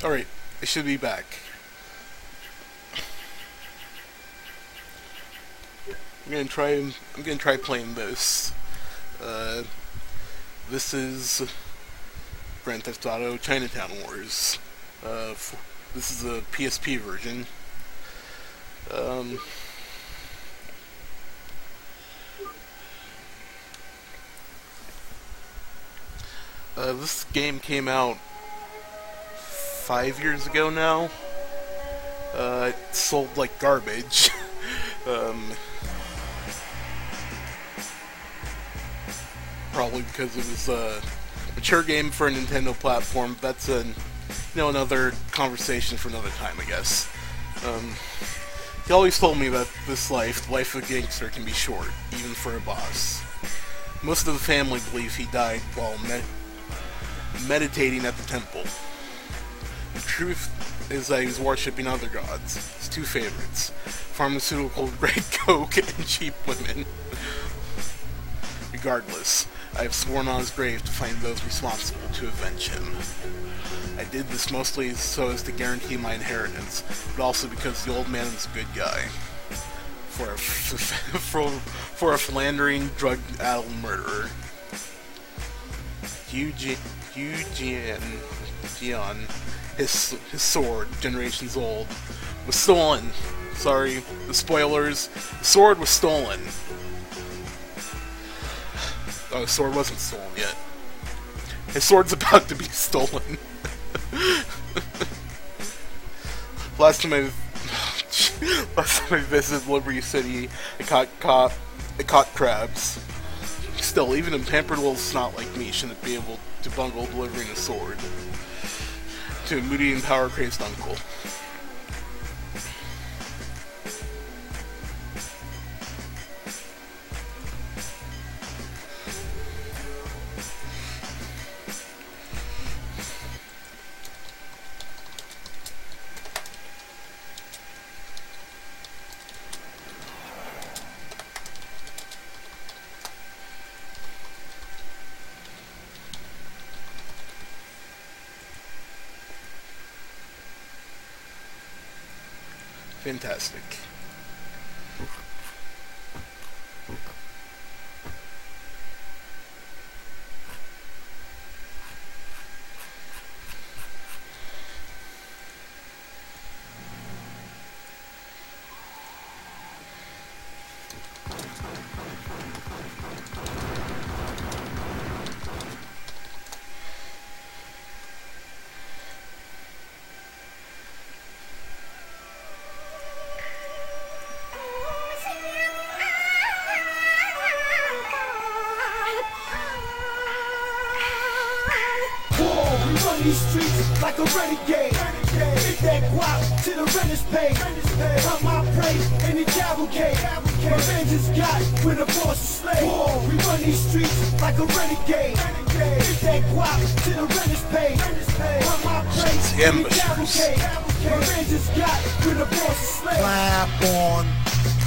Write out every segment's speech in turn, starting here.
Alright, I should be back. I'm gonna try playing this. Uh, this is Grand Theft Auto Chinatown Wars. This is the PSP version. Um, this game came out 5 years ago now. It sold like garbage. um, Probably because it was a mature game for a Nintendo platform. That's another conversation for another time, I guess. He always told me that the life of a gangster, can be short, even for a boss. Most of the family believe he died while meditating at the temple. The truth is that he was worshipping other gods. His two favorites: pharmaceutical-grade coke and cheap women. Regardless, I have sworn on his grave to find those responsible to avenge him. I did this mostly so as to guarantee my inheritance, but also because the old man is a good guy. For a philandering, drug-addled murderer. Gian, his sword, generations old, was stolen. Sorry, the spoilers. The sword was stolen. Oh, the sword wasn't stolen yet. His sword's about to be stolen. Last time I visited Liberty City, I caught crabs. Still, even a pampered little snot like me shouldn't be able to bungle delivering a sword to a moody and power-crazed uncle. Fantastic. Run these streets like a renegade. Hit that guap to the renters pay. Come my prey in the cavalcade. Revenge is got when the boss is slave. We run these streets like a renegade. Hit that guap to the renters pay. Come my prey in the cavalcade. Revenge is got when the boss is slave. Clap on,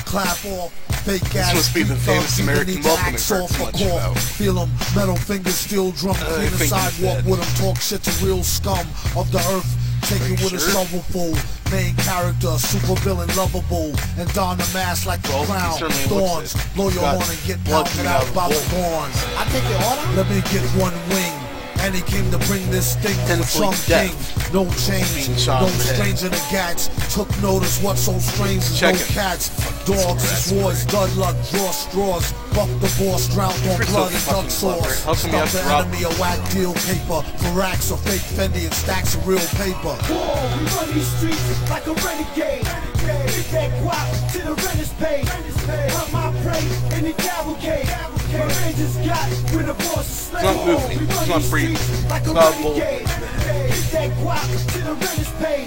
clap off. Fake This ass must be the famous American welcome axe I've heard off so a much cough. about. Feel 'em, metal fingers, steel drum, clean the think sidewalk he's dead. with 'em, talk shit to real scum of the earth. Take it with a Sure? shovelful. Main character, super villain, lovable, and don the mask like Well, the he crown. certainly looks Thorns, it. blow He's your got horn and get blood pounded coming out out of by the the bull. horns. I take your order. Let me get one wing. And he came to bring this thing for Tenfold some death. king. No Being change, shot no in the head. stranger to gats. Took notice what's so strange is Check no him. cats. Dogs, That's boys, dud luck, draw straws. Buck the boss, drowned on You're so blood and fucking duck clever. sauce. How come you have Stuff to the rob enemy a whack deal paper. For racks of fake Fendi and stacks of real paper. We run these streets like a renegade. Hit that guap to the renters pay. Come my prey in the cavalcade. Revenge is got when the boss is slave. It's not moving. We run It's not these breathing. streets like a It's not renegade. Hit that guap to the renters pay.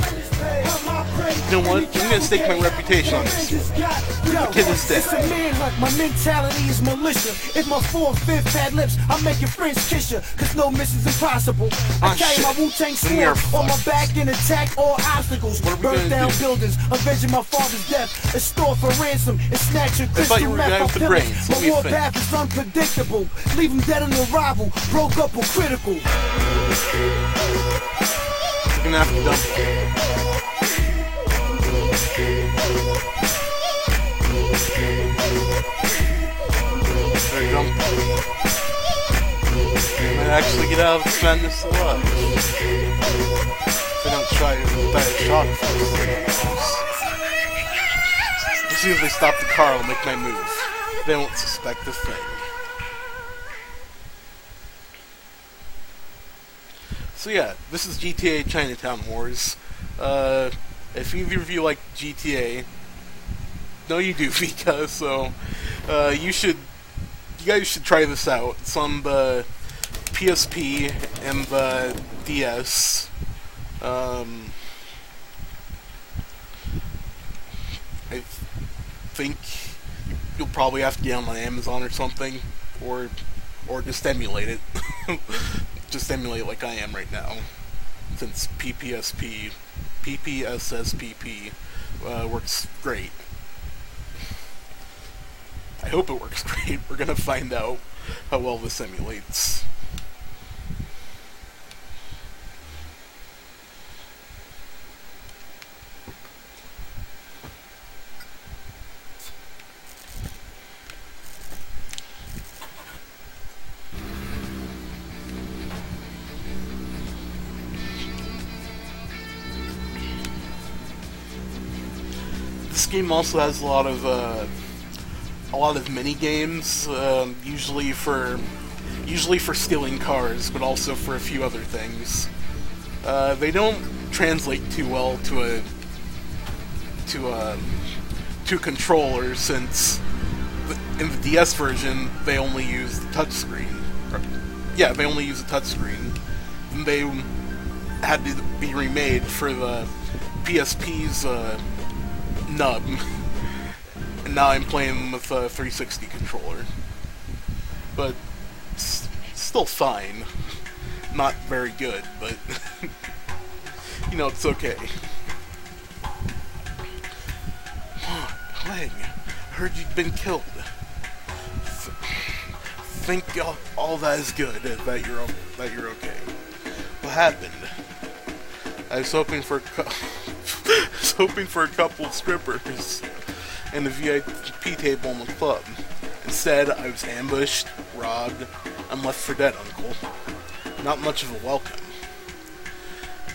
Come my prey You know what? in the I'm gonna stake my cavalcade. reputation on this. Revenge is got when the Kid is boss dead. It's a manhunt, my mentality is militia. If my 4/5 had lips, I make your friends kiss ya. Cause no mission's impossible. I Ah, carry shit. my Wu-Tang Then we are sword on my fucked. back and attack all obstacles. What are we Burn gonna down do? buildings, avenging my father's death. A store for ransom and snatching thought crystal you were the guy meth. with the My brains. Let me war think. path is unpredictable. Leave him dead on arrival, broke up or critical. gonna have to dump it. Better dump it. I might actually get out of this madness alive. If I don't try to die a shot first. As soon as they stop the car, I'll make my move. They won't suspect a thing. So yeah, this is GTA Chinatown Wars. If either of you like GTA, no you do, Vika, so you guys should try this out. It's on the PSP and the DS. I think you'll probably have to get on Amazon or something, or just emulate it. Just emulate like I am right now, since PPSSPP works great. I hope it works great. We're gonna find out how well this emulates. This game also has a lot of mini games, usually for stealing cars, but also for a few other things. They don't translate too well to a controller, since in the DS version they only use the touchscreen. Yeah, they only use the touchscreen. And they had to be remade for the PSP's nub, and now I'm playing with a 360 controller. But still fine. Not very good, but you know, it's okay. Lang, I heard you'd been killed. Think all that is good, that you're okay. What happened? I was hoping for a couple of strippers and a VIP table in the club. Instead, I was ambushed, robbed, and left for dead, Uncle. Not much of a welcome.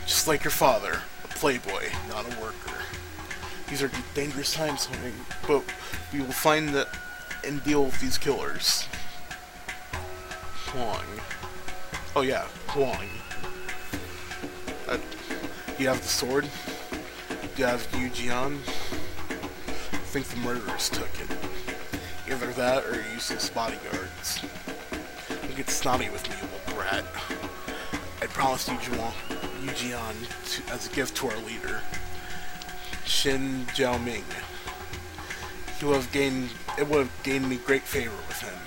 Just like your father, a playboy, not a worker. These are dangerous times, homie, but we will find that and deal with these killers. Huang. Oh yeah, Huang. Do you have the sword? Do you have Yujian? I think the murderers took it. Either that or useless bodyguards. Don't get snotty with me, you little brat. I promised Yujian as a gift to our leader, Shin Jiaoming. It would have gained me great favor with him,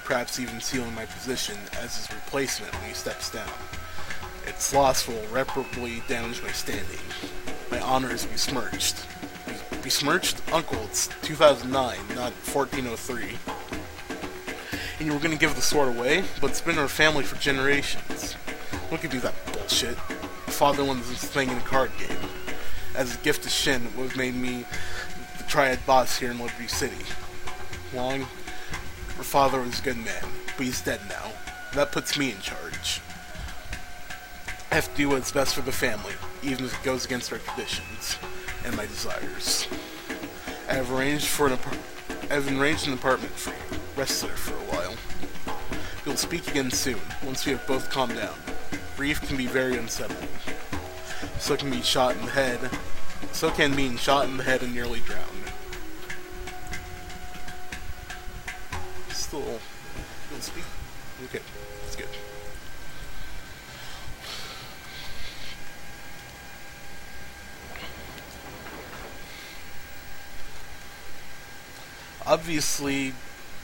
perhaps even sealing my position as his replacement when he steps down. Its loss will irreparably damage my standing. My honor is besmirched. Besmirched? Uncle, it's 2009, not 1403. And you were gonna give the sword away? But it's been in our family for generations. Don't give me that bullshit. My father won this thing in a card game. As a gift to Shin, it would have made me the triad boss here in Liberty City. Long, her father was a good man, but he's dead now. That puts me in charge. I have to do what's best for the family, even if it goes against our traditions and my desires. I have arranged an apartment for you. Rest there for a while. We'll speak again soon, once we have both calmed down. Grief can be very unsettling. So can being shot in the head and nearly drowned. Still, you'll speak? Okay, that's good. Obviously,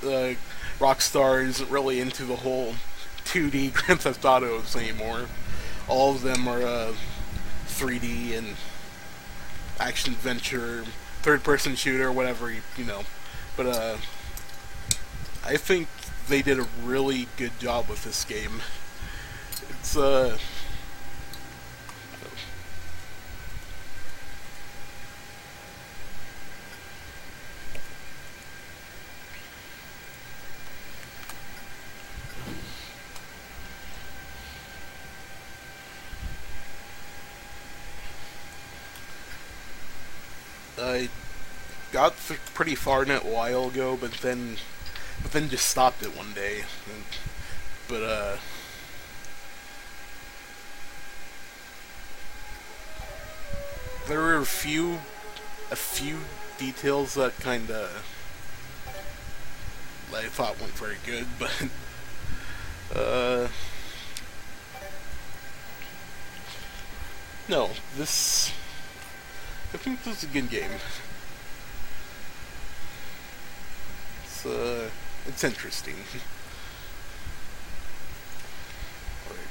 Rockstar isn't really into the whole 2D Grand Theft Autos anymore. All of them are 3D and action-adventure, third-person shooter, whatever, you know. But I think they did a really good job with this game. It's I got pretty far in it a while ago, but then just stopped it one day. But there were a few details that kind of I thought weren't very good, but no, this I think this is a good game. It's interesting. Alright.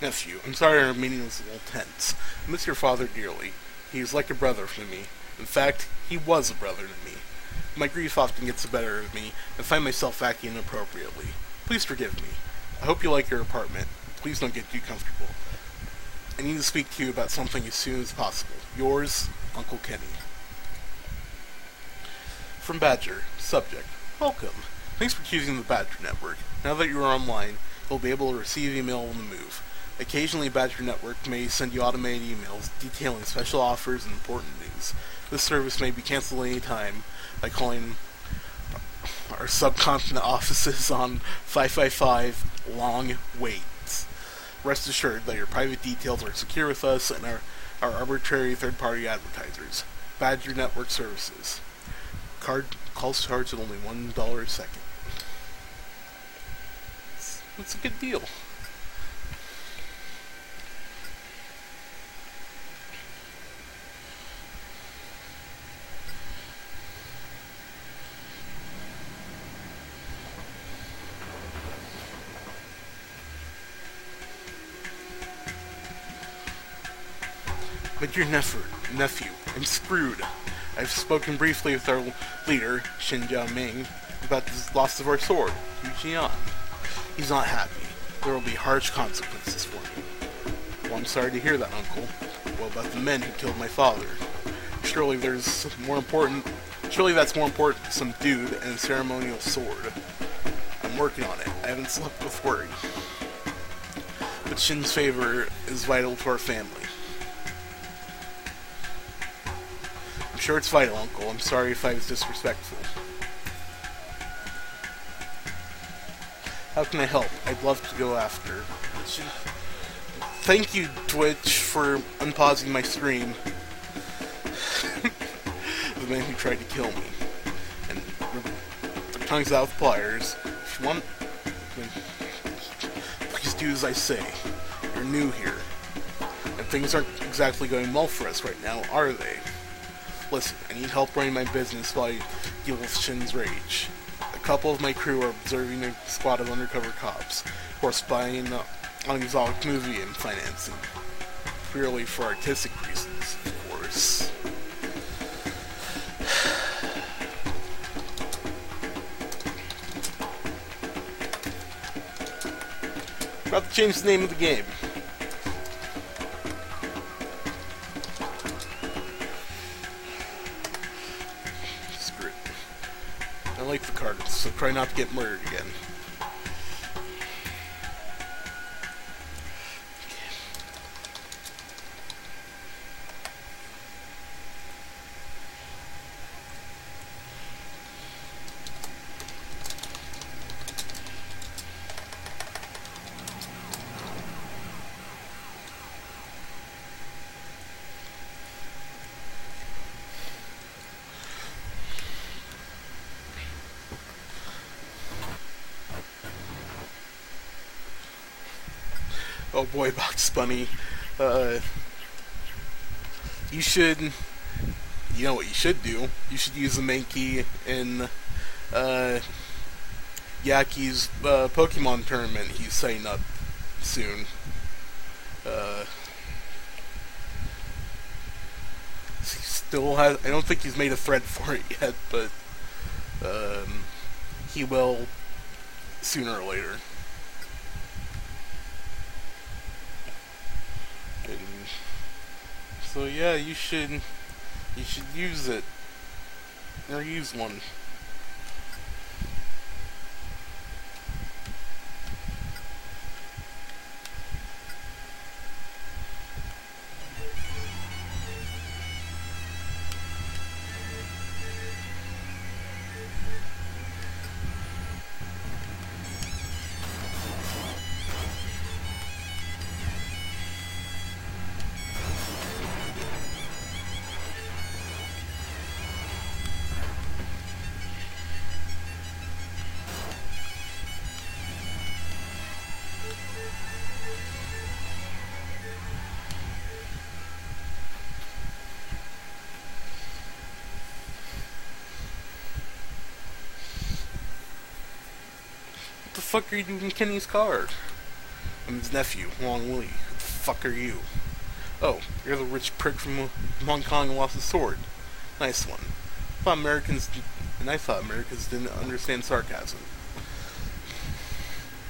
Nephew, I'm sorry our meeting was a little tense. I miss your father dearly. He is like a brother to me. In fact, he was a brother to me. My grief often gets the better of me, and I find myself acting inappropriately. Please forgive me. I hope you like your apartment. Please don't get too comfortable. I need to speak to you about something as soon as possible. Yours, Uncle Kenny. From Badger. Subject. Welcome. Thanks for choosing the Badger Network. Now that you are online, you'll be able to receive email on the move. Occasionally, Badger Network may send you automated emails detailing special offers and important news. This service may be canceled at any time by calling our subcontinent offices on 555 long waits. Rest assured that your private details are secure with us and our arbitrary third-party advertisers. Badger Network Services. Calls charged at only $1 a second. It's a good deal. My dear nephew, I'm screwed. I've spoken briefly with our leader, Shin Jiao-ming, about the loss of our sword, Yu Jian. He's not happy. There will be harsh consequences for me. Well, I'm sorry to hear that, Uncle. What about the men who killed my father? Surely that's more important than some dude and a ceremonial sword. I'm working on it. I haven't slept with worry. But Shin's favor is vital to our family. I'm sure it's vital, Uncle. I'm sorry if I was disrespectful. How can I help? I'd love to go after. Thank you, Twitch, for unpausing my stream. The man who tried to kill me. And their tongues out with pliers. If you want, please do as I say. You're new here. And things aren't exactly going well for us right now, are they? Listen, I need help running my business while I deal with Shin's rage. A couple of my crew are observing a squad of undercover cops who are spying on exotic movie and financing. Purely for artistic reasons, of course. About to change the name of the game. Screw it. I like the cards, so try not to get murdered again. Oh boy, Box Bunny. You should... You know what you should do? You should use the main key in Yaki's Pokemon tournament he's setting up soon. still has. I don't think he's made a thread for it yet, but he will sooner or later. And so yeah, you should use it or use one. What the fuck are you doing in Kenny's car? I'm his nephew, Long Willie. Who the fuck are you? Oh, you're the rich prick from Hong Kong who lost his sword. Nice one. I thought Americans didn't understand sarcasm.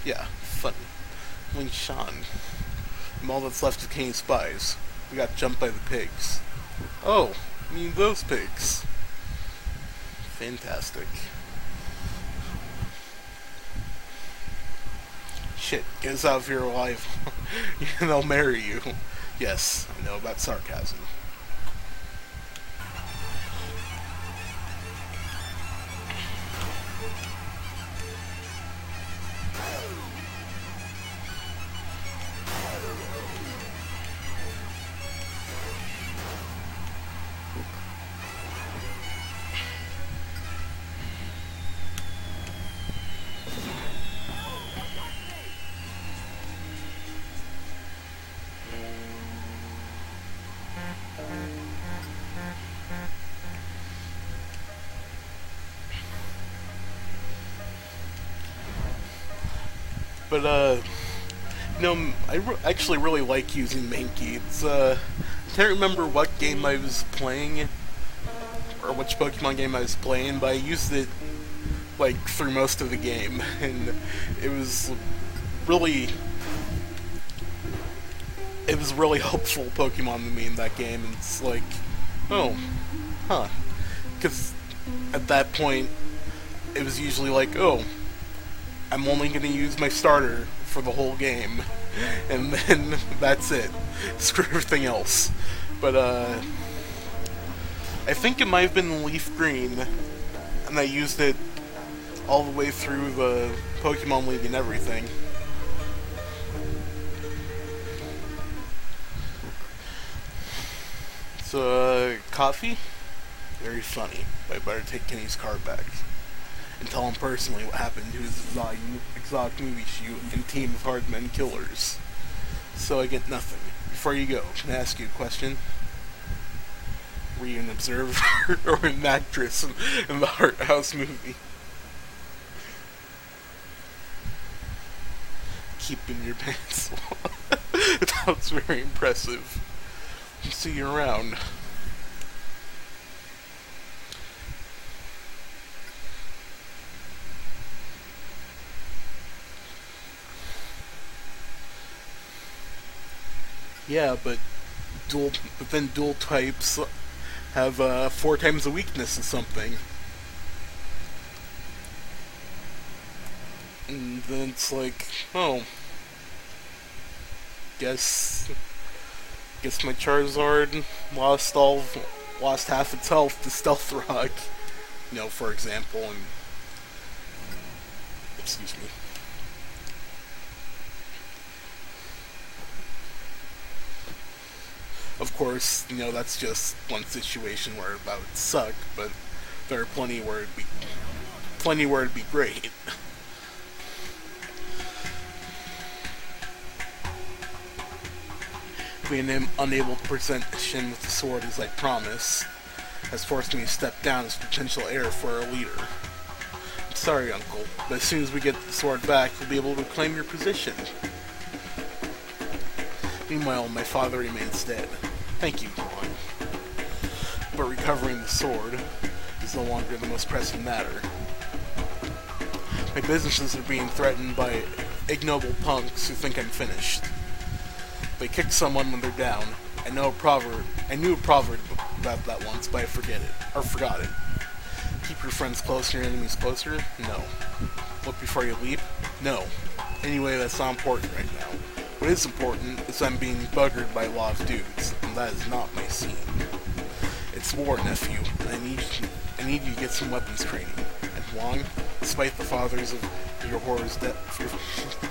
Yeah, funny. Ling Shan. And all that's left of Kenny's spies. We got jumped by the pigs. Oh, I mean those pigs. Fantastic. Shit, get us out of here alive. And they'll marry you. Yes, I know about sarcasm. But, I actually really like using Mankey. I can't remember what game I was playing, or which Pokemon game I was playing, but I used it, like, through most of the game, and it was really helpful Pokemon to me in that game, and it's like, oh, huh, because at that point, it was usually like, oh, I'm only going to use my starter for the whole game, and then that's it. Screw everything else. But, I think it might have been Leaf Green, and I used it all the way through the Pokemon League and everything. So, coffee? Very funny, but I better take Kenny's car back and tell him personally what happened to his exotic movie shoot and team of hard men killers. So I get nothing. Before you go, can I ask you a question? Were you an observer or an actress in the Art House movie? Keeping your pants on. That was very impressive. See you around. Yeah, but then dual types have 4 times the weakness of something. And then it's like, oh, guess my Charizard lost half its health to Stealth Rock, for example, and excuse me. Of course, that's just one situation where that would suck, but there are plenty where it'd be great. Being unable to present Shin with the sword as I promised has forced me to step down as potential heir for our leader. I'm sorry, Uncle, but as soon as we get the sword back, you'll be able to claim your position. Meanwhile, my father remains dead. Thank you, Juan. but recovering the sword is no longer the most pressing matter. My businesses are being threatened by ignoble punks who think I'm finished. They kick someone when they're down. I knew a proverb about that once, but I forgot it. Keep your friends close and your enemies closer? No. Look before you leap? No. Anyway, that's not important right now. What is important is I'm being buggered by a lot of dudes, and that is not my scene. It's war, nephew, and I need you to get some weapons training. And Wong, despite the fathers of your horror's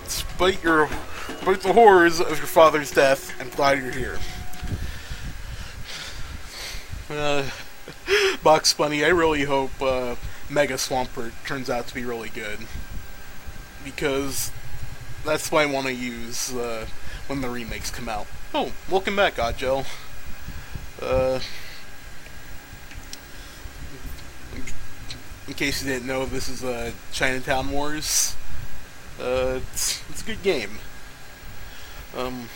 despite the horrors of your father's death, I'm glad you're here. Box Bunny, I really hope Mega Swampert turns out to be really good, because that's what I want to use when the remakes come out. Oh, welcome back, Oddgel. In case you didn't know, this is Chinatown Wars. It's a good game. Damn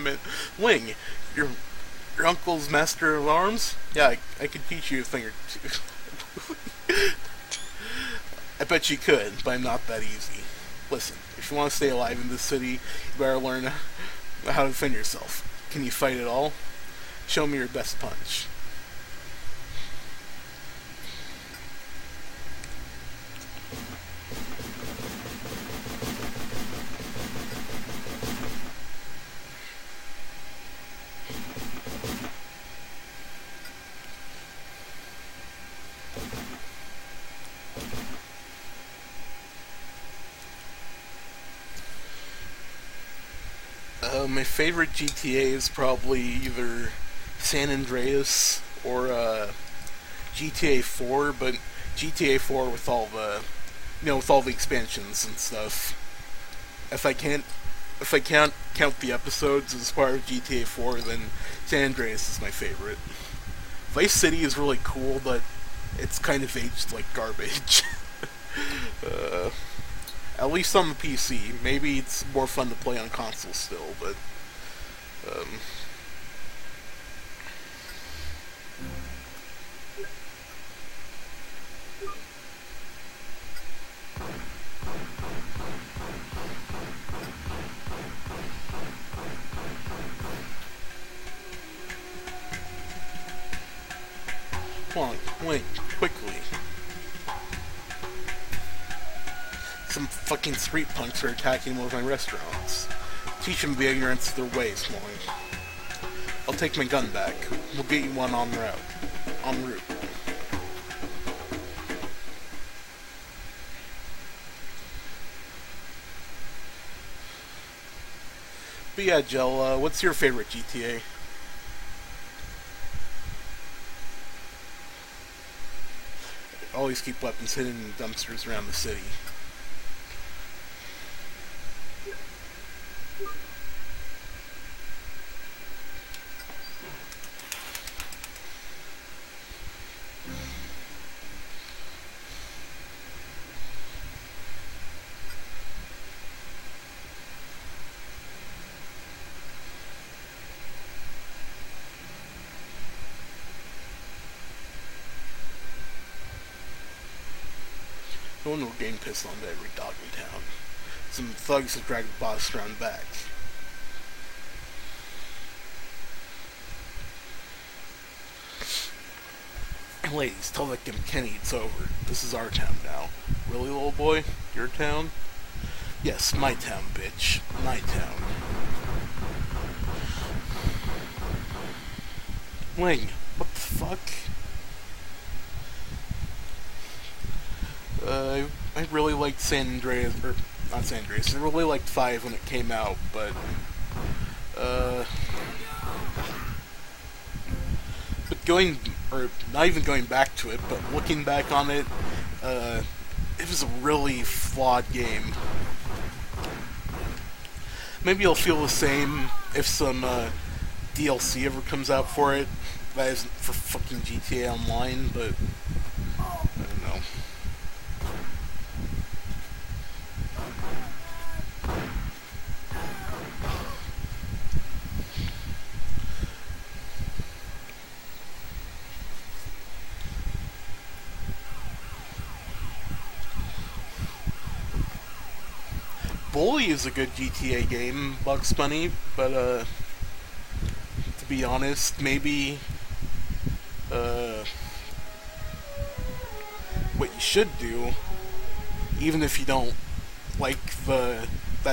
it. Wing, your uncle's master of arms? Yeah, I could teach you a thing or two. I bet you could, but I'm not that easy. Listen, if you want to stay alive in this city, you better learn how to defend yourself. Can you fight at all? Show me your best punch. My favorite GTA is probably either San Andreas or GTA 4, but GTA 4 with all the, with all the expansions and stuff. If I can't count the episodes as part of GTA 4, then San Andreas is my favorite. Vice City is really cool, but it's kind of aged like garbage. At least on the PC. Maybe it's more fun to play on console still, but come on, wait, quickly. Some fucking street punks are attacking one of my restaurants. Teach them the ignorance of their ways, Molly. I'll take my gun back. We'll get you one en route. But yeah, Jill, what's your favorite GTA? Always keep weapons hidden in dumpsters around the city. No one will gain pissed on every dog in town. Some thugs have dragged the boss around back. Ladies, tell that Kenny it's over. This is our town now. Really, little boy? Your town? Yes, my town, bitch. My town. Wing, what the fuck? I really liked San Andreas, or not San Andreas, I really liked 5 when it came out, but not even going back to it, but looking back on it, it was a really flawed game. Maybe I'll feel the same if some DLC ever comes out for it. That isn't for fucking GTA Online, but I don't know. Bully is a good GTA game, Bugs Bunny, but to be honest, maybe what you should do, even if you don't like that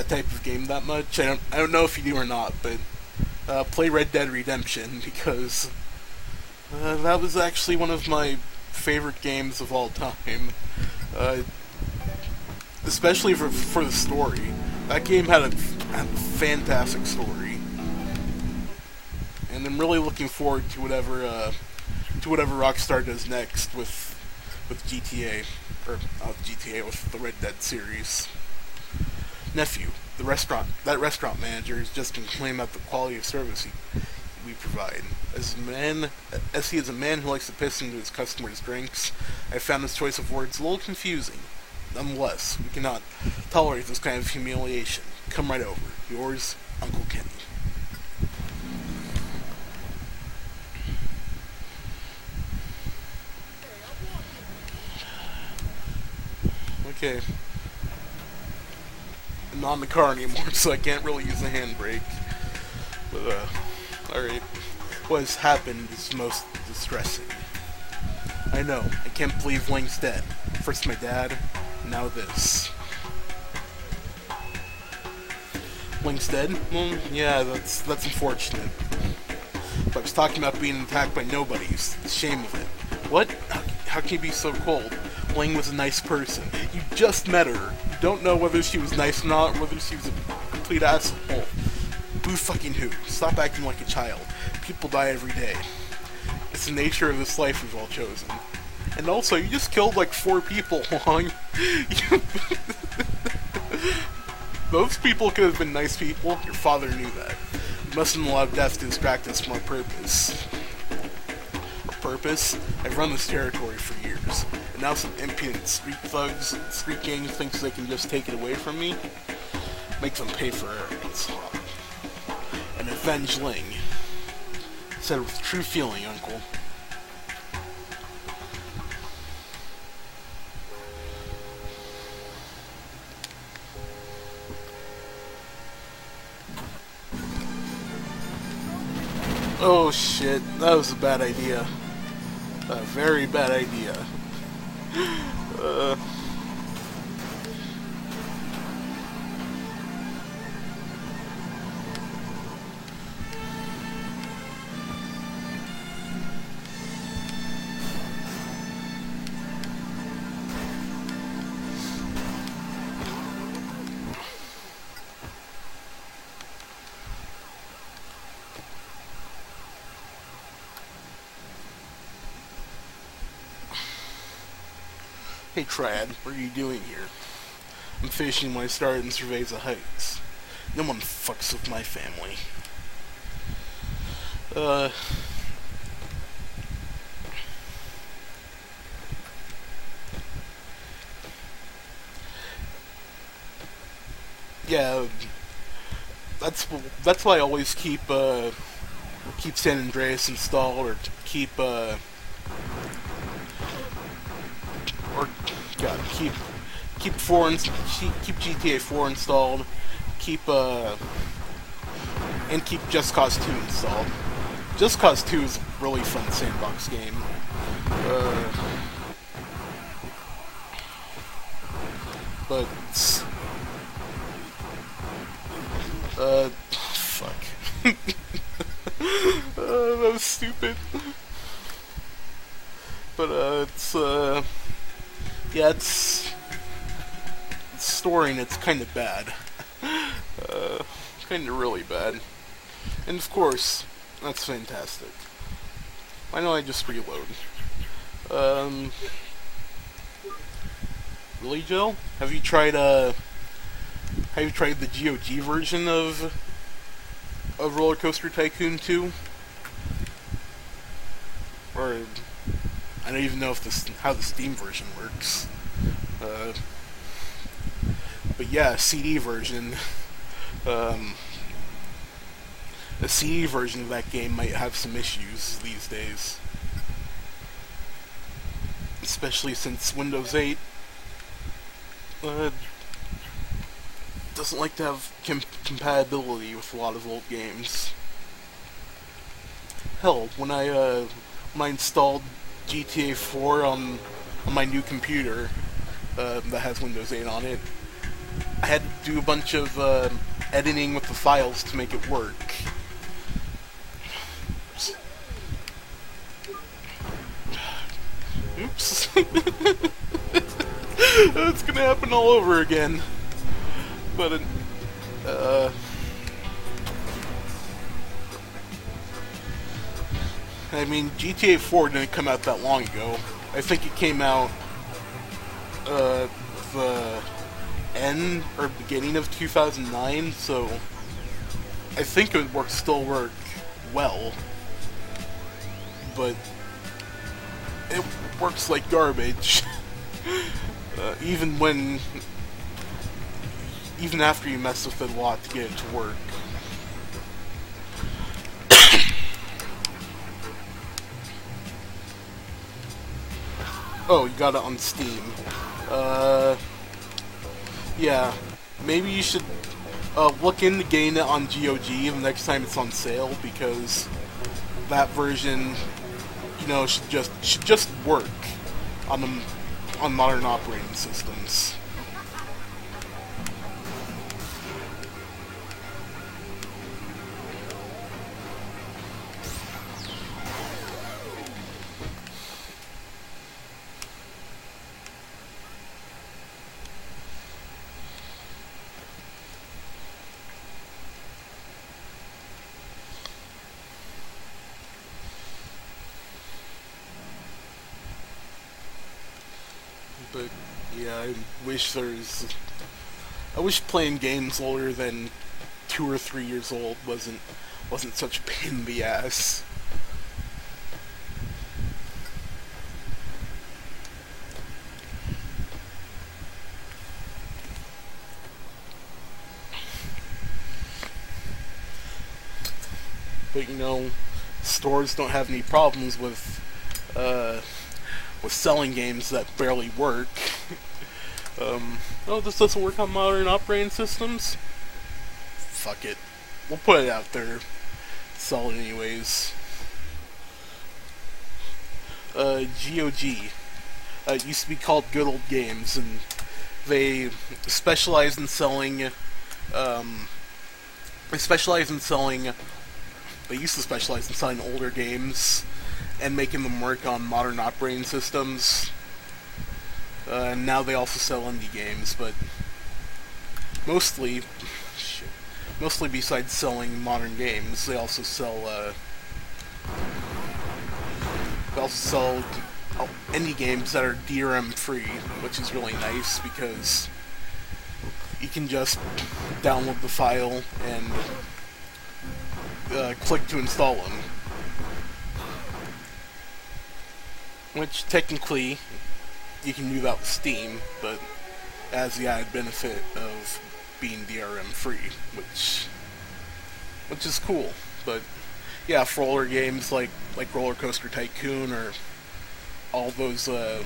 type of game that much, I don't know if you do or not, but play Red Dead Redemption, because that was actually one of my favorite games of all time. Especially for the story. That game had a fantastic story, and I'm really looking forward to whatever Rockstar does next with GTA, or not GTA, with the Red Dead series. Nephew, that restaurant manager has just been complaining about the quality of service we provide. As he is a man who likes to piss into his customers' drinks, I found his choice of words a little confusing. Nonetheless, we cannot tolerate this kind of humiliation. Come right over. Yours, Uncle Kenny. Okay. I'm not in the car anymore, so I can't really use the handbrake. But, alright. What has happened is most distressing. I know, I can't believe Link's dead. First my dad, now this. Link's dead? Well, yeah, that's unfortunate. But I was talking about being attacked by nobodies. The shame of it. What? How can you be so cold? Ling was a nice person. You just met her. You don't know whether she was nice or not, or whether she was a complete asshole. Boo fucking who? Stop acting like a child. People die every day. It's the nature of this life we've all chosen. And also, you just killed like 4 people, Wong. Those people could have been nice people. Your father knew that. You mustn't allow death to distract us from our purpose. Our purpose? I've run this territory for years. And now some impudent street thugs, street gangs thinks they can just take it away from me? Make them pay for arrogance. And avenge Ling. Said with true feeling, Uncle. Oh shit, that was a bad idea. A very bad idea. Hey Trad, what are you doing here? I'm finishing my start in Cerveza Heights. No one fucks with my family. Yeah, that's why I always keep San Andreas installed, or keep keep GTA 4 installed, keep Just Cause 2 installed. Just Cause 2 is a really fun sandbox game. But fuck. That was stupid. But yeah, it's story and it's kind of bad. Kind of really bad. And of course, that's fantastic. Why don't I just reload? Really, Jill? Have you tried the GOG version of Roller Coaster Tycoon 2? Or I don't even know if how the Steam version works. But yeah, CD version. A CD version of that game might have some issues these days, especially since Windows 8 doesn't like to have compatibility with a lot of old games. Hell, when I installed GTA 4 on my new computer that has Windows 8 on it, I had to do a bunch of editing with the files to make it work. Oops. It's gonna happen all over again. But I mean, GTA 4 didn't come out that long ago. I think it came out the end or beginning of 2009, so I think it would still work well. But it works like garbage. Even after you mess with it a lot to get it to work. Oh, you got it on Steam. Yeah. Maybe you should look into getting it on GOG the next time it's on sale, because that version, you know, should just work on modern operating systems. But yeah, I wish playing games older than 2 or 3 years old wasn't such a pain in the ass. But you know, stores don't have any problems with selling games that barely work. Oh, this doesn't work on modern operating systems? Fuck it. We'll put it out there. Sell it anyways. GOG. It used to be called Good Old Games, and they specialize in selling, they used to specialize in selling older games and making them work on modern operating systems. And now they also sell indie games, but mostly besides selling modern games, they also sell indie games that are DRM free, which is really nice because you can just download the file and click to install them. Which technically you can do that with Steam, but has the added benefit of being DRM free, which is cool. But yeah, for older games like Roller Coaster Tycoon or all the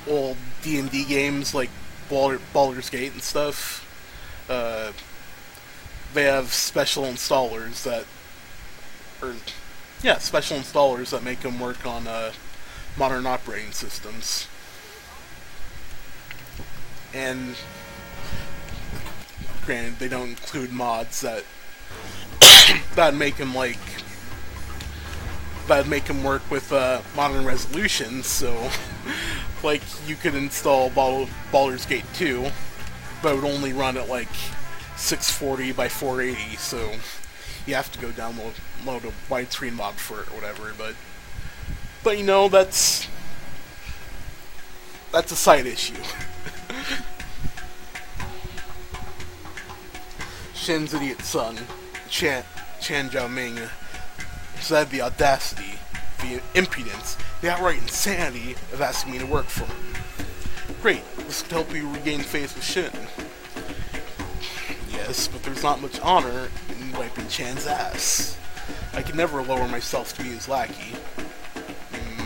old D&D games like Baldur's Gate and stuff, they have special installers that make them work on modern operating systems. And granted, they don't include mods that make them work with modern resolutions. So, like, you could install Baldur's Gate 2, but it would only run at like 640 by 480. So you have to go download a widescreen mod for it or whatever. But you know, that's a side issue. Shen's idiot son, Chan Jiaoming, had the audacity, the impudence, the outright insanity of asking me to work for him. Great, this could help you regain faith with Shen. Yes, but there's not much honor in wiping Chan's ass. I could never lower myself to be his lackey.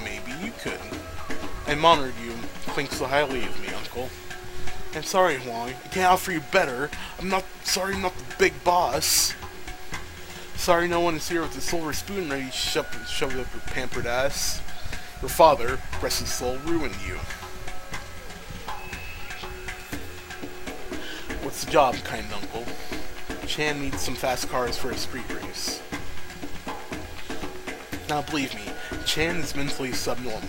Maybe you could. I'm honored you think so highly of me, Uncle. I'm sorry, Huang. I can't offer you better. I'm not sorry I'm not the big boss. Sorry no one is here with a silver spoon ready to shove it up your pampered ass. Your father, rest his soul, ruined you. What's the job, kind uncle? Chan needs some fast cars for a street race. Now believe me, Chan is mentally subnormal,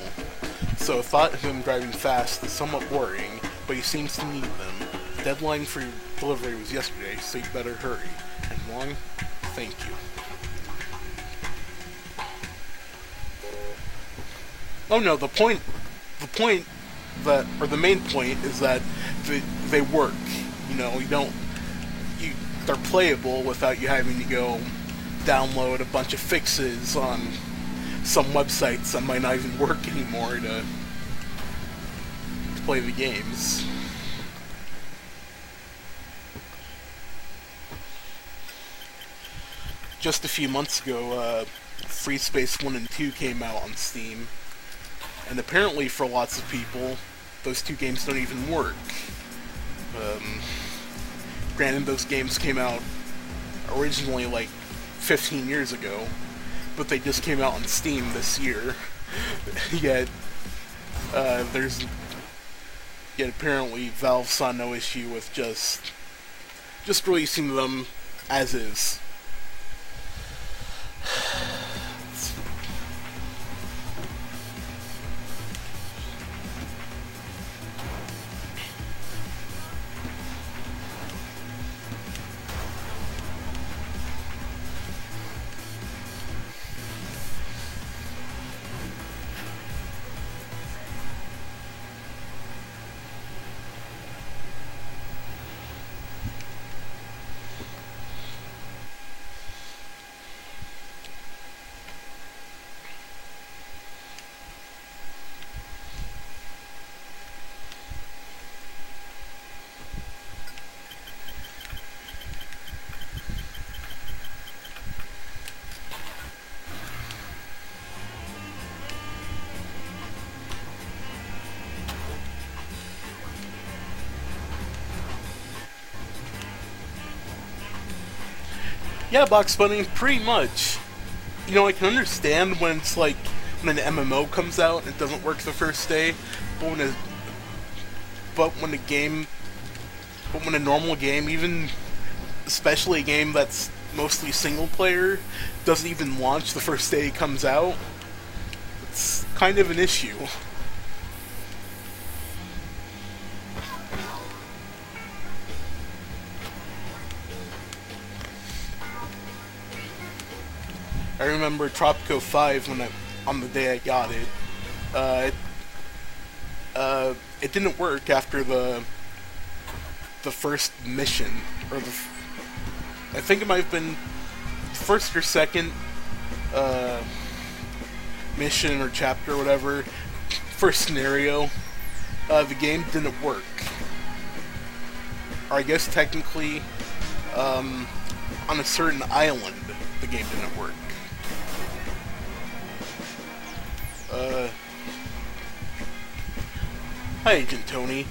so the thought of him driving fast is somewhat worrying, but he seems to need them. The deadline for your delivery was yesterday, so you better hurry. And Wong, thank you. Oh no, the main point is that they work. You know, they're playable without you having to go download a bunch of fixes on some websites that might not even work anymore to play the games. Just a few months ago, Free Space 1 and 2 came out on Steam, and apparently for lots of people, those two games don't even work. Granted, those games came out originally like 15 years ago, but they just came out on Steam this year. Yet apparently Valve saw no issue with just releasing them as is. Yeah, Box Bunny, pretty much. You know, I can understand when it's like, when an MMO comes out and it doesn't work the first day, but when a normal game, even especially a game that's mostly single player, doesn't even launch the first day it comes out, it's kind of an issue. I remember Tropico 5 on the day I got it. It didn't work after the first mission, or I think it might have been first or second mission or chapter or whatever, first scenario. The game didn't work. Or I guess technically, on a certain island, the game didn't work. Hi, Agent Tony.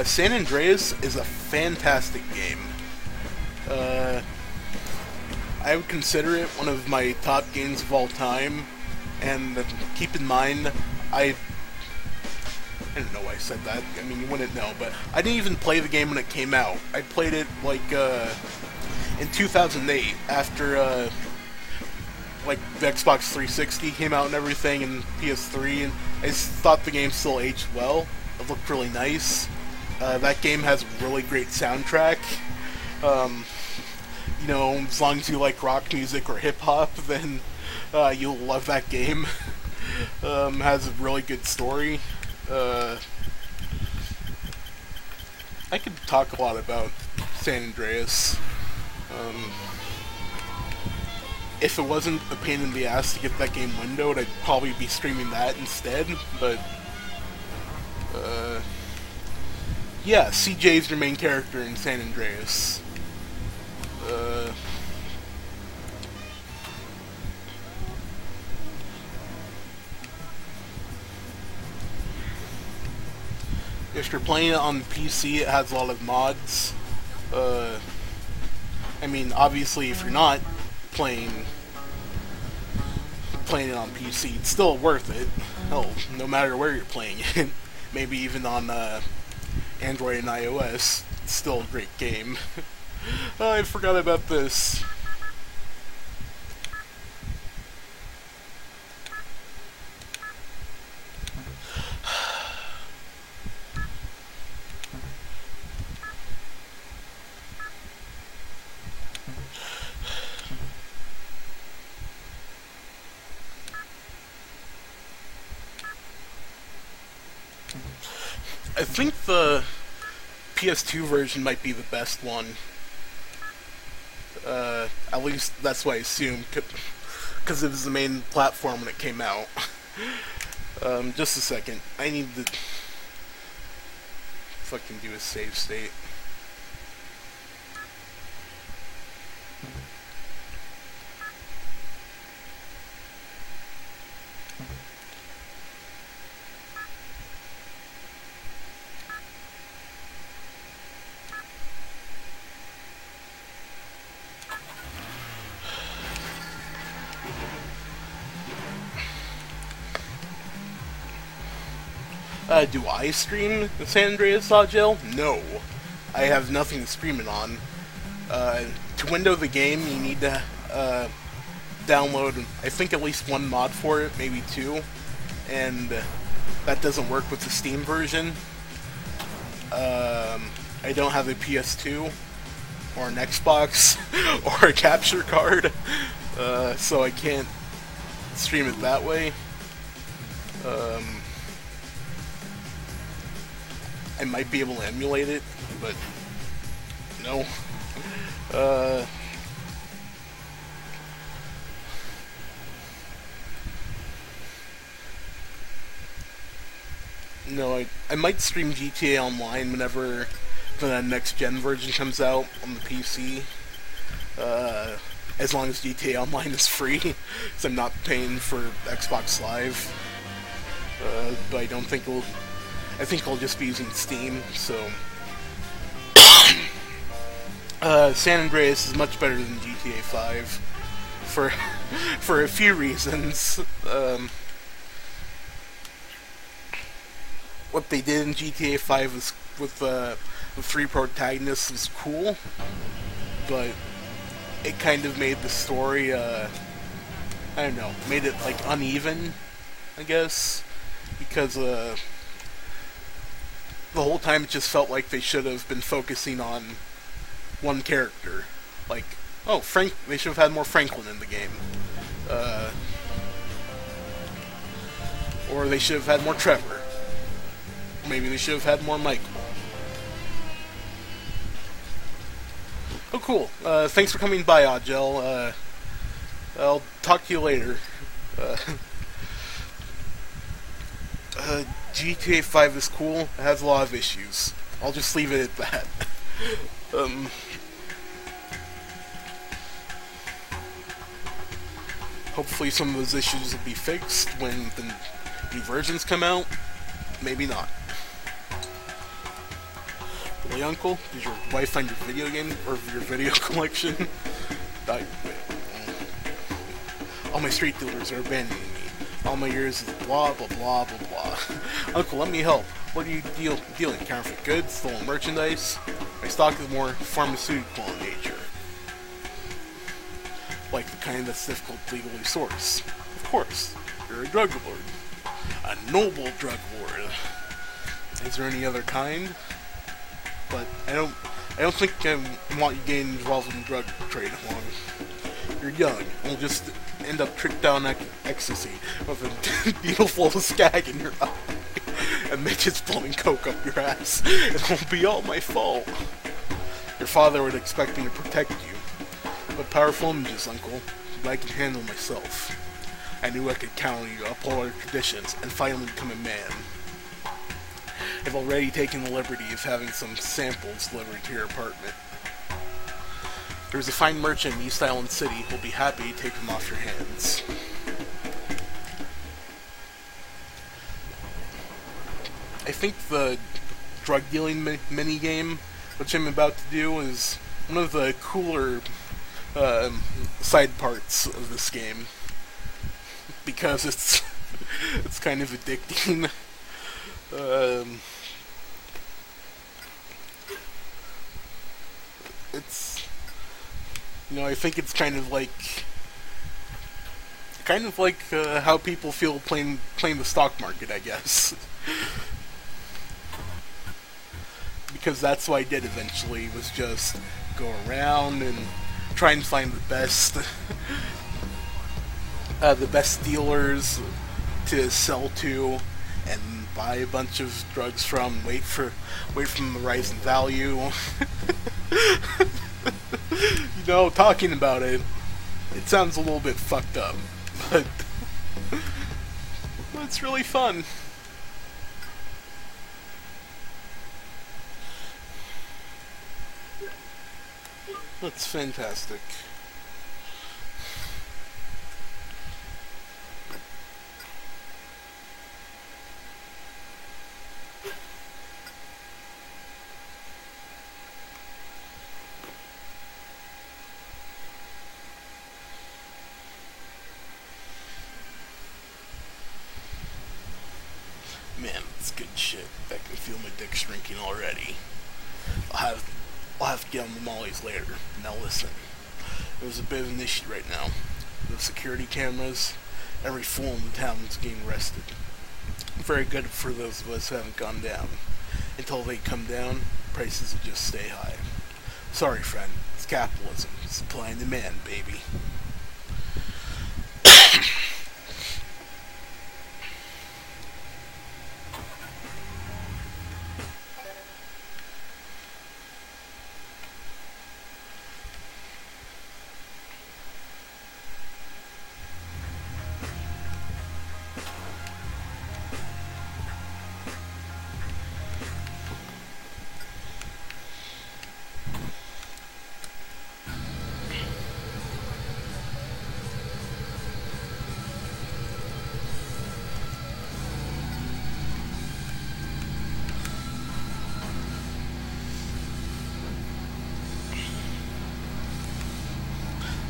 San Andreas is a fantastic game. I would consider it one of my top games of all time, and keep in mind, I don't know why I said that. I mean, you wouldn't know, but I didn't even play the game when it came out. I played it, like, in 2008, after, like, the Xbox 360 came out and everything, and PS3, and I just thought the game still aged well. It looked really nice. That game has a really great soundtrack. You know, as long as you like rock music or hip-hop, then you'll love that game. Has a really good story. I could talk a lot about San Andreas. If it wasn't a pain in the ass to get that game windowed, I'd probably be streaming that instead, but yeah, CJ's your main character in San Andreas. if you're playing it on PC, it has a lot of mods. I mean, obviously, if you're not playing it on PC, it's still worth it. Hell, no matter where you're playing it, maybe even on Android and iOS, it's still a great game. I forgot about this. I think the PS2 version might be the best one. At least that's what I assume, because it was the main platform when it came out. Just a second. I need to fucking do a save state. Do I stream San Andreas Jail? No. I have nothing to stream it on. To window the game, you need to download, I think, at least one mod for it, maybe two. And that doesn't work with the Steam version. I don't have a PS2 or an Xbox or a capture card, so I can't stream it that way. I might be able to emulate it, but no. No, I might stream GTA Online whenever the next gen version comes out on the PC. As long as GTA Online is free, because I'm not paying for Xbox Live. But I don't think it'll. I think I'll just be using Steam, so... San Andreas is much better than GTA 5 for a few reasons. What they did in GTA 5 was, with the three protagonists, was cool, but it kind of made the story, I don't know, made it, like, uneven, I guess, because, the whole time it just felt like they should have been focusing on one character. Like, oh, they should have had more Franklin in the game. Or they should have had more Trevor. Maybe they should have had more Michael. Oh, cool. Thanks for coming by, Odgel. I'll talk to you later. GTA 5 is cool. It has a lot of issues. I'll just leave it at that. Hopefully some of those issues will be fixed when the new versions come out. Maybe not. Really, Uncle? Did your wife find your video game or your video collection? All my street dealers are abandoning me. All my years is blah blah blah blah blah. Uncle, let me help. What are you dealing? Counterfeit goods? Stolen merchandise? My stock is more pharmaceutical in nature. Like the kind that's difficult to legally source. Of course, you're a drug lord. A noble drug lord. Is there any other kind? But I don't think I want you getting involved in drug trade long. You're young, and you'll just end up tricked down ecstasy with a needle full of skag in your eye, and midgets blowing coke up your ass. It won't be all my fault. Your father would expect me to protect you, but powerful images, Uncle. But I can handle myself. I knew I could count on you to uphold our traditions and finally become a man. I've already taken the liberty of having some samples delivered to your apartment. There's a fine merchant in East Island City who'll be happy to take them off your hands. I think the drug dealing mini game, which I'm about to do, is one of the cooler side parts of this game, because it's it's kind of addicting. It's, I think it's kind of like how people feel playing the stock market, I guess. Because that's what I did eventually, was just go around and try and find the best dealers to sell to, and buy a bunch of drugs from, wait for the rise in value. Talking about it sounds a little bit fucked up, but it's really fun. That's fantastic. Man, it's good shit. I can feel my dick shrinking already. I'll have to get on the mollies later. Now listen, there's a bit of an issue right now. The security cameras, every fool in the town is getting arrested. Very good for those of us who haven't gone down. Until they come down, prices will just stay high. Sorry, friend. It's capitalism. Supply and demand, baby.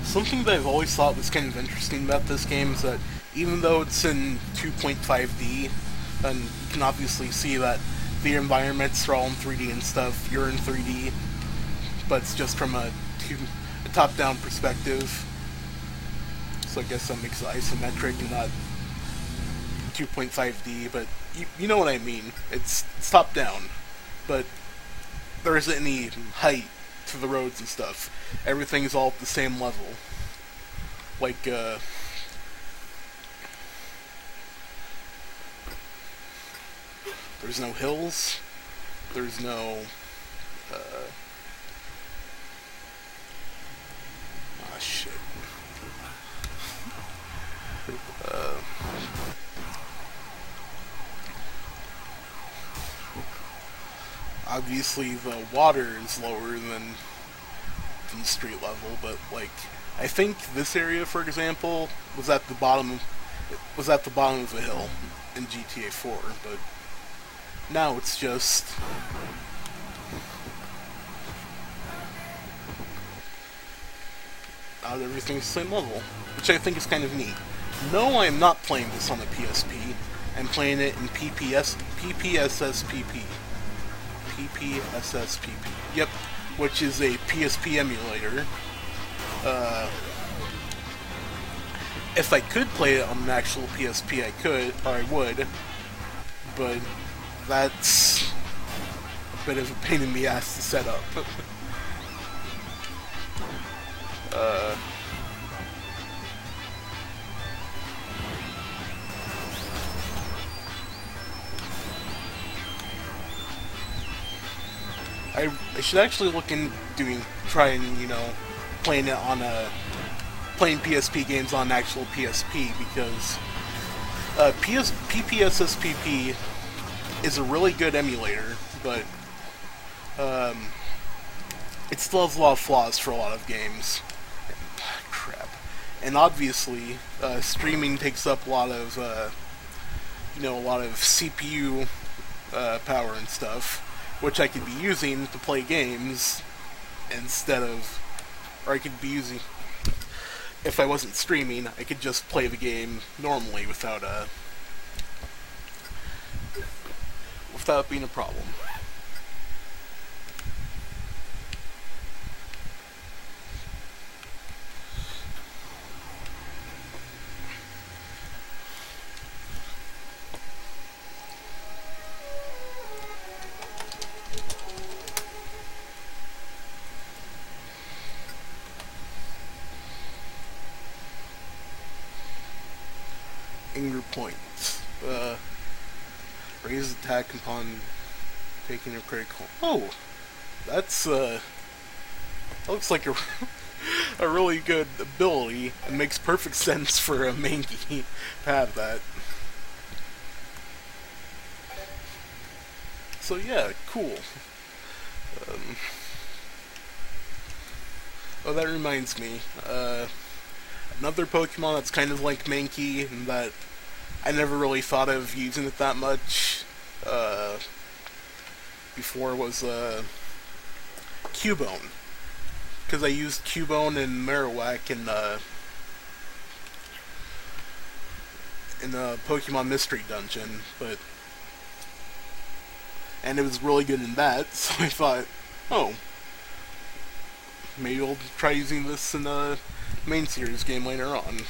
Something that I've always thought was kind of interesting about this game is that even though it's in 2.5D, and you can obviously see that the environments are all in 3D and stuff, you're in 3D, but it's just from a top-down perspective. So I guess that makes it isometric and not 2.5D, but you know what I mean. It's top-down, but there isn't any height to the roads and stuff. Everything's all at the same level. Like, there's no hills, there's no, shit. Obviously the water is lower than street level, but like, I think this area, for example, was at the bottom of a hill in GTA 4, but now it's just everything's the same level, which I think is kind of neat. No, I am not playing this on the PSP. I'm playing it in PPSSPP. Yep, which is a PSP emulator. If I could play it on an actual PSP, I would, but that's a bit of a pain in the ass to set up. I should actually look in trying, playing PSP games on actual PSP, because PPSSPP is a really good emulator, but it still has a lot of flaws for a lot of games. Crap. And obviously, streaming takes up a lot of CPU power and stuff. which I could be using to play games instead of, or I could be using, if I wasn't streaming, I could just play the game normally without it being a problem. Anger points. Raise attack upon taking a critical. Oh, that's that looks like a a really good ability. It makes perfect sense for a Mankey to have that. So yeah, cool. Oh, that reminds me. Another Pokemon that's kind of like Mankey, and that I never really thought of using it that much before was Cubone. Because I used Cubone and Marowak in Pokemon Mystery Dungeon, and it was really good in that, so I thought, oh, maybe I'll try using this in a main series game later on.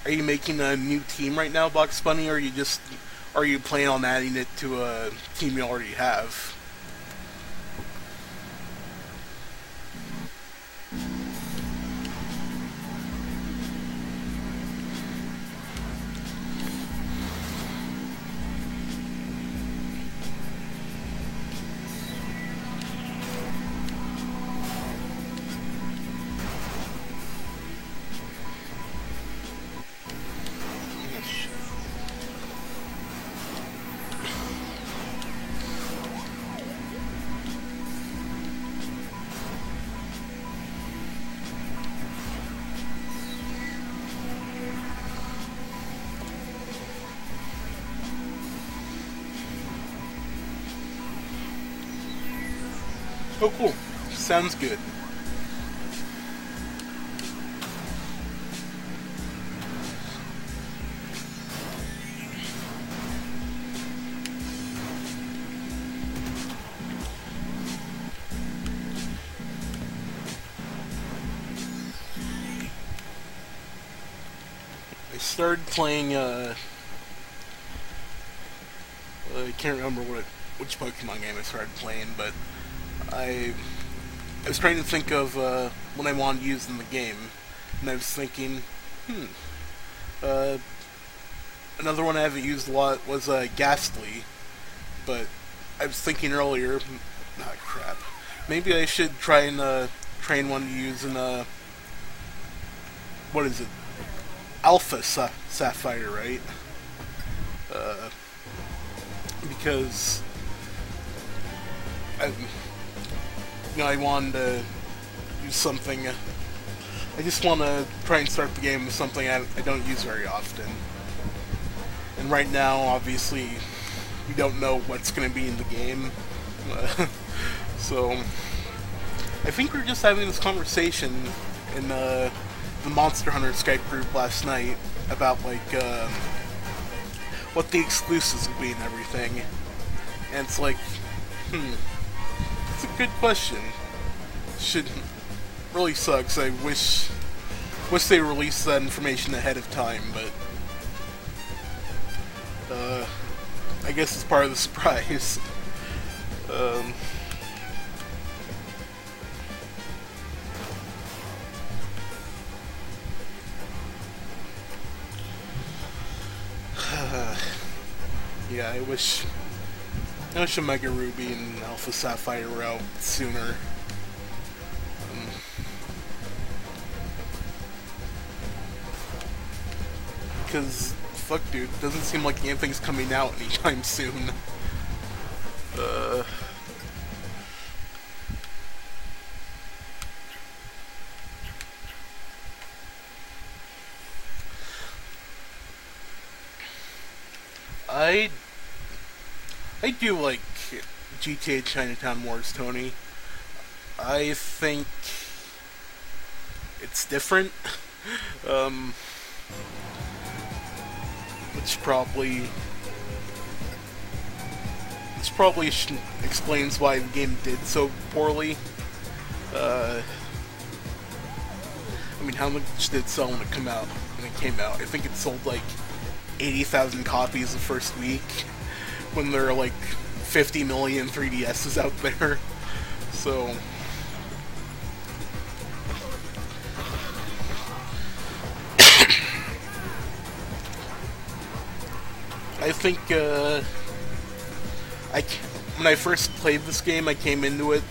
Are you making a new team right now, Box Bunny, or are you planning on adding it to a team you already have? Oh, cool. Sounds good. I started playing, I can't remember which Pokemon game I started playing, but I was trying to think of what I wanted to use in the game, and I was thinking, another one I haven't used a lot was Ghastly, but I was thinking earlier, crap, maybe I should try and train one to use in what is it, Alpha Sapphire, right? Because I wanted to use something. I just want to try and start the game with something I don't use very often. And right now, obviously, we don't know what's going to be in the game. So, I think we were just having this conversation in the Monster Hunter Skype group last night about, what the exclusives will be and everything. And it's like, it's a good question. Really sucks. I wish they released that information ahead of time, but I guess it's part of the surprise. Yeah, I wish Omega Ruby and Alpha Sapphire were out sooner. Because fuck, dude. Doesn't seem like anything's coming out anytime soon. I do like GTA Chinatown Wars, Tony. I think it's different, which probably explains why the game did so poorly. I mean, how much did it sell when it came out? I think it sold like 80,000 copies the first week, when there are like 50 million 3DSs out there. So I think when I first played this game, I came into it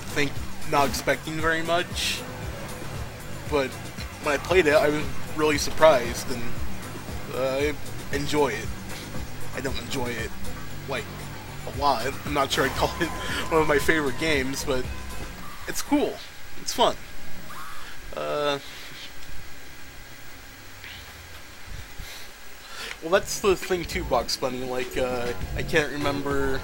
not expecting very much, but when I played it, I was really surprised, and I enjoy it. I don't enjoy it like a lot. I'm not sure I'd call it one of my favorite games, but it's cool. It's fun. Well, that's the thing too, Box Bunny. Like, I can't remember.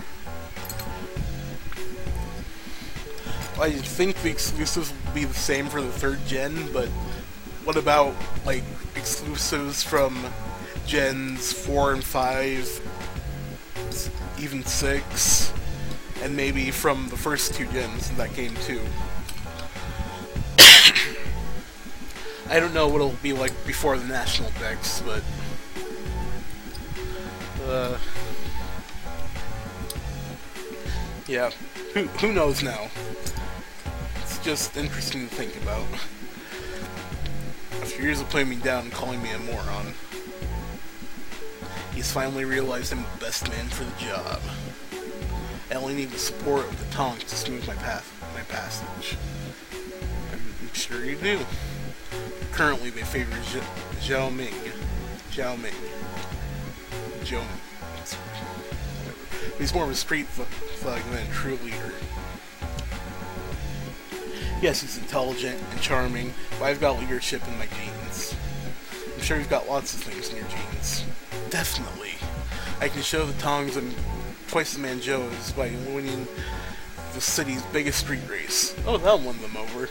I think the exclusives will be the same for the 3rd gen, but what about, like, exclusives from gens 4 and 5, even 6, and maybe from the first 2 gens in that game too? I don't know what it'll be like before the national decks, but yeah, who knows now? It's just interesting to think about. After years of playing me down and calling me a moron, he's finally realized I'm the best man for the job. I only need the support of the tongs to smooth my passage. I'm sure you do. Currently, they favor Zhao Ming. He's more of a street thug than a true leader. Yes, he's intelligent and charming, but I've got leadership in my genes. I'm sure you've got lots of things in your genes. Definitely. I can show the tongs I'm twice the man Joe is by winning the city's biggest street race. Oh, that'll win them over.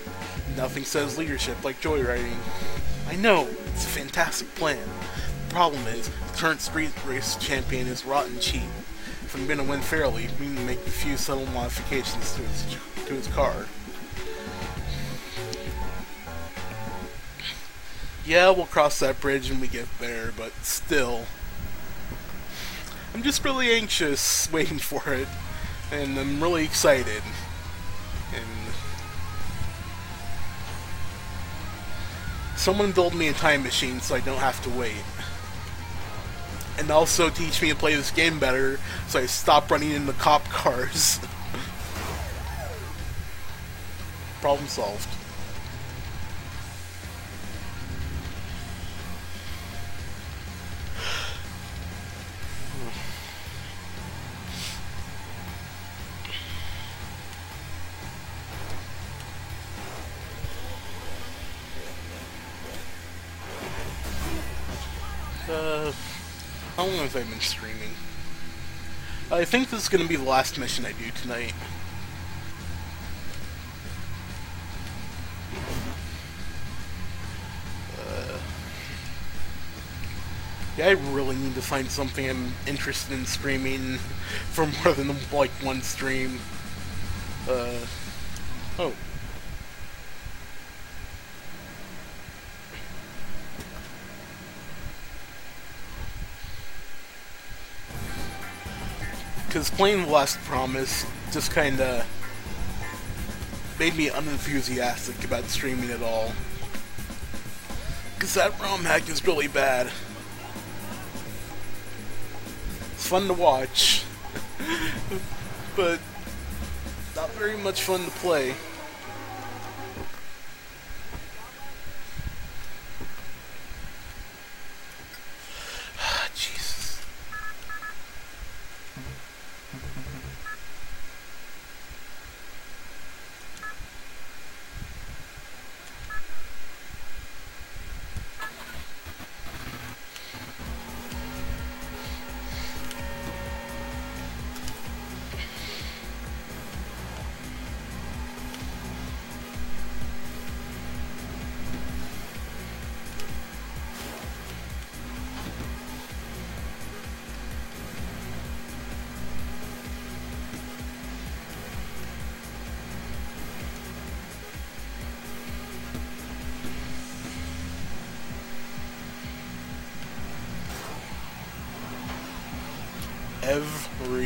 Nothing says leadership like joyriding. I know, it's a fantastic plan. The problem is, the current street race champion is rotten cheap. If I'm gonna win fairly, we need to make a few subtle modifications to his car. Yeah, we'll cross that bridge when we get there, but still, I'm just really anxious waiting for it, and I'm really excited. And someone build me a time machine so I don't have to wait. And also teach me to play this game better so I stop running into cop cars. Problem solved. How long have I been streaming? I think this is going to be the last mission I do tonight. Yeah, I really need to find something I'm interested in streaming for more than, like, one stream. Oh. Because playing The Last Promise just kinda made me unenthusiastic about streaming at all. Because that ROM hack is really bad. It's fun to watch, but not very much fun to play. Jesus.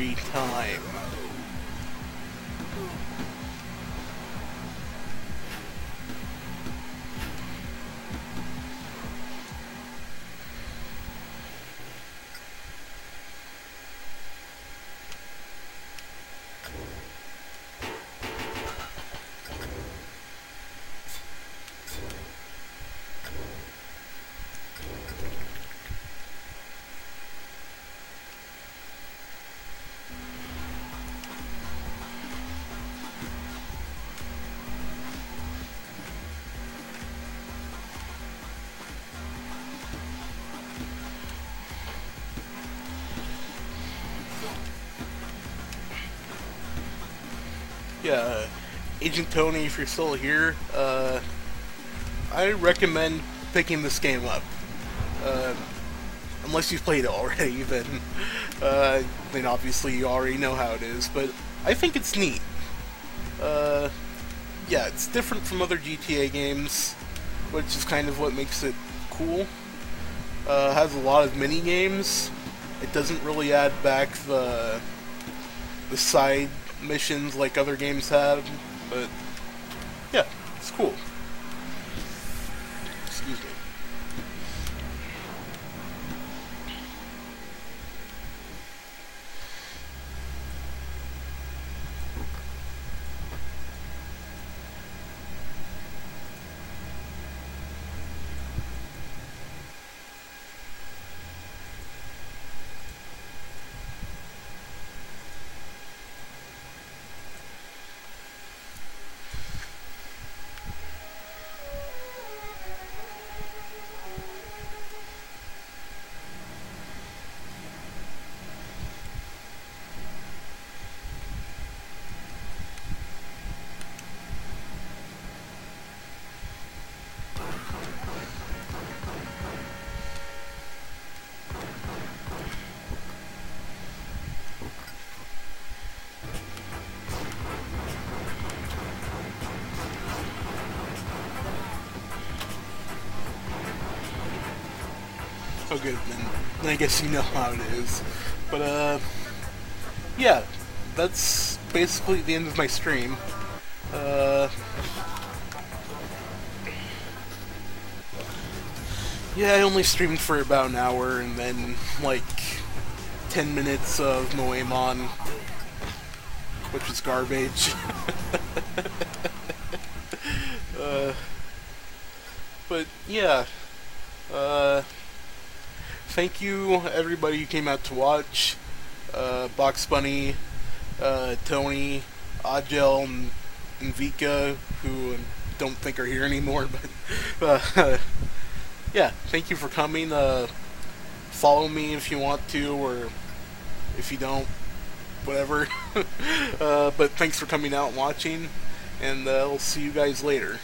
every time. Yeah, Agent Tony, if you're still here, I recommend picking this game up. Unless you've played it already, then obviously you already know how it is, but I think it's neat. Yeah, it's different from other GTA games, which is kind of what makes it cool. Has a lot of mini games. It doesn't really add back the side missions like other games have, but yeah, it's cool. Excuse me. Oh good, then I guess you know how it is. But yeah, that's basically the end of my stream. Yeah, I only streamed for about an hour, and then like 10 minutes of Moemon, which is garbage. But yeah, thank you everybody who came out to watch. Box Bunny, Tony, Adjel, and Vika, who I don't think are here anymore, but yeah, thank you for coming. Follow me if you want to, or if you don't, whatever. But thanks for coming out and watching, and I'll see you guys later.